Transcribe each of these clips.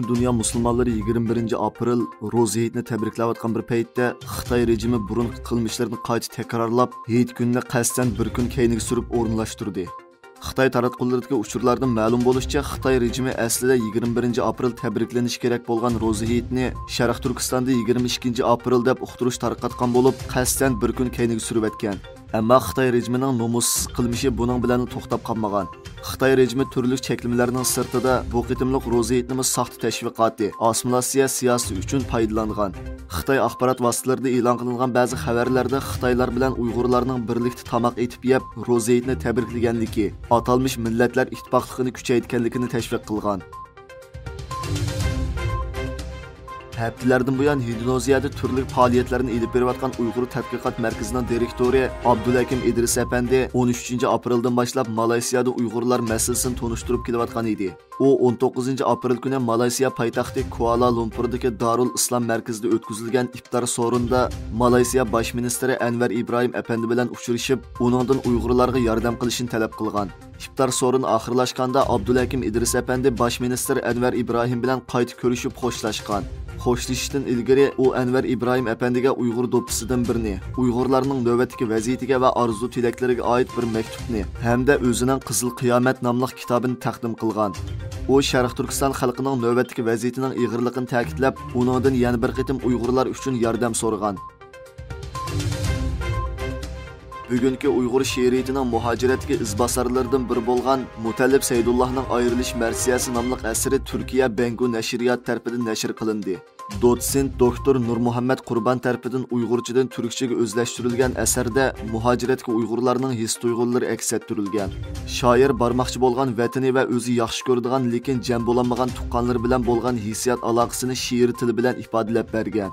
Bütün dünya Müslümanları 21 April Roza Hayitini tebriklayotgan bir paytda Xitoy rejimi burun qilmishlarini qayta takrorlab, Hayit kunini qasddan bir kun keyniga surib o'rinlashtirdi. Xitoy taratqullaridagi uchurlardan ma'lum bo'lishicha, Xitoy rejimi aslida 21 April tabriklanishi kerak bo'lgan Roza Hayitini Sharq Turkistonda 22 April deb uqtirish tarqatgan bo'lib, qasddan bir kun keyniga surib etgan. Ammo Xitoy rejimining nomussiz qilmishi buning bilan to'xtab qolmagan. Xitoy rejimi turli cheklamalarning sirtida bu qitimliq Roza Hayitini saxta tashviqoti, assimilyatsiya siyosati uchun foydalangan. Xitoy axborot vositalarida e'lon qilingan ba'zi xabarlarda Xitoylar bilan Uyg'urlarning birlikda tamoq etib yeb Roza Hayitini tabriklaganligi, atalmış millatlar ittifoqligini kuchaytirganligini tashviq qilgan. Haftalardan buyon Indoneziyada turli faoliyatlarni elib berayotgan Uyg'ur tadqiqot markazining direktori Abdulakim İdris Efendi 13 Apreldan boshlab Malayziyada Uyg'urlar masalasini tonishtirib kelayotgan edi. U 19 Aprel kuni Malayziya poytaxti Kuala Lumpurdagi Darul Islom markazida o'tkazilgan iftor so'rinda Malayziya bosh ministri Anvar Ibrahim Efendi bilan uchrashib, uningdan Uyg'urlarga yordam qilishini talab qilgan. İftar so'rin oxirlashganda Abdulakim İdris Efendi bosh ministr Anvar Ibrahim bilan qayta ko'rishib xo'shlashgan. Xo'shlashishdan ilgari u Anvar Ibrahim Efendiga Uyg'ur do'ppisidan birini, Uyg'urlarning navbatdagi vaziyatiga va arzu tilaklariga oid bir maktubni hamda o'zining Qizil qiyomat nomli kitobini taqdim qilgan. U Sharq Turkiston xalqining navbatdagi vaziyatining ig'irligini ta'kidlab, uningdan yana bir qitim Uyg'urlar uchun yordam so'ragan. Bugungi Uyg'ur she'riyatining muhojiratga izbosarlaridan biri bo'lgan Mutallib Saydullohning Ayrilish Marsiyasi nomli asari Turkiya Bengu nashriyat tarafidan nashr qilindi. Dotsent doktor Nurmuhammad Qurban tarafidan Uyg'urchadan turkchaga o'zlashtirilgan asarda muhojiratga Uyg'urlarning his-tuyg'ulari aks ettirilgan. Shoir barmoqchi bo'lgan vatani va o'zi yaxshi ko'radigan, lekin jam bo'lolmagan tuqqanlari bilan bo'lgan hissiyot aloqasini she'r tili bilan ifodalab bergan.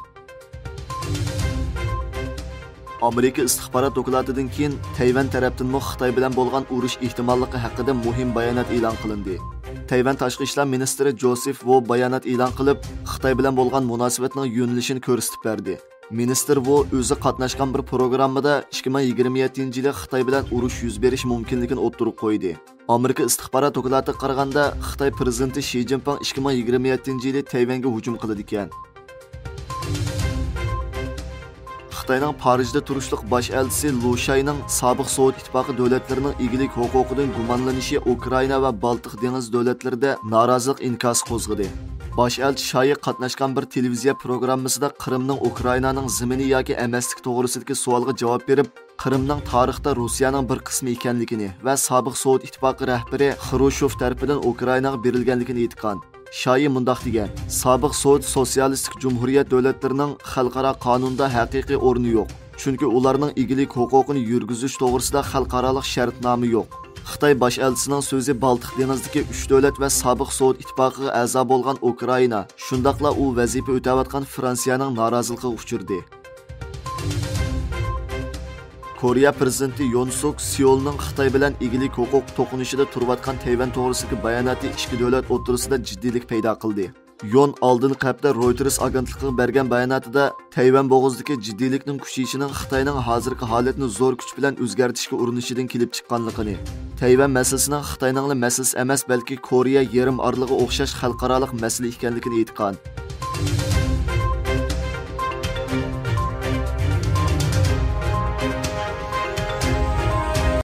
Amerika istixborot doklatidan keyin Tayvan tarafdan Xitoy bilan bo'lgan urush ehtimolligi haqida muhim bayonot e'lon qilindi. Tayvan tashqi ishlar ministri Joseph Wu bayonot e'lon qilib, Xitoy bilan bo'lgan munosabatning yo'nalishini ko'rsatib berdi. Ministr Wu o'zi qatnashgan bir programmada 2027-yili Xitoy bilan urush yuz berish mumkinligini o'ttirib qo'ydi. Amerika istixborot doklatiga qaraganda, Xitoy prezidenti Xi Jinping 2027-yili Tayvanga hujum qiladi ekan. Xitoyning Parijda turishliq bosh elchisi Lu Shayning sobiq Sovet ittifoqi davlatlarining egilik huquqidan gumonlanishi Ukraina va Baltiq dengiz davlatlarida norozilik inkosi qo'zg'adi. Bosh elchi Shay qatnashgan bir televiziya programmasida Qrimning Ukrainaning zimini yoki emasligi to'g'risidagi savolga javob berib, Qrimning tarixda Rossiyaning bir qismi ekanligini va sobiq Sovet ittifoqi rahbari Xrushev tomonidan Ukrainaga berilganligini aytgan. Shay mundaq degan: "Sobiq Sovet sotsialistik jumhuriyat davlatlarining xalqaro qonunda haqiqiy o'rni yo'q. Chunki ularning egilik huquqini yurgizish to'g'risida xalqaro shartnoma yo'q." Xitoy bosh elchisining so'zi Baltiq dengizidagi 3 davlat va sobiq Sovet ittifoqiga a'zo bo'lgan Ukraina, shundaqla u vazifa o'tayotgan Fransiyaning noroziligiga uchirdi. Koreya prezidenti Yoon Suk Seulning Xitoy bilan egilik huquq to'qinishida turayotgan Tayvan to'g'risidagi bayonoti ikki davlat o'rtasida jiddiylik paydo qildi. Yoon oldingi hafta Reuters agentligiga bergan bayonotida Tayvan bo'g'izidagi jiddiylikning kuchayishining Xitoyning hozirgi holatini zo'r kuch bilan o'zgartirishga urinishidan kelib chiqqanligini, Tayvan masalasining Xitoyning masalasi emas, balki Koreya yarim orlig'iga o'xshash xalqaro masala ekanligini aytgan.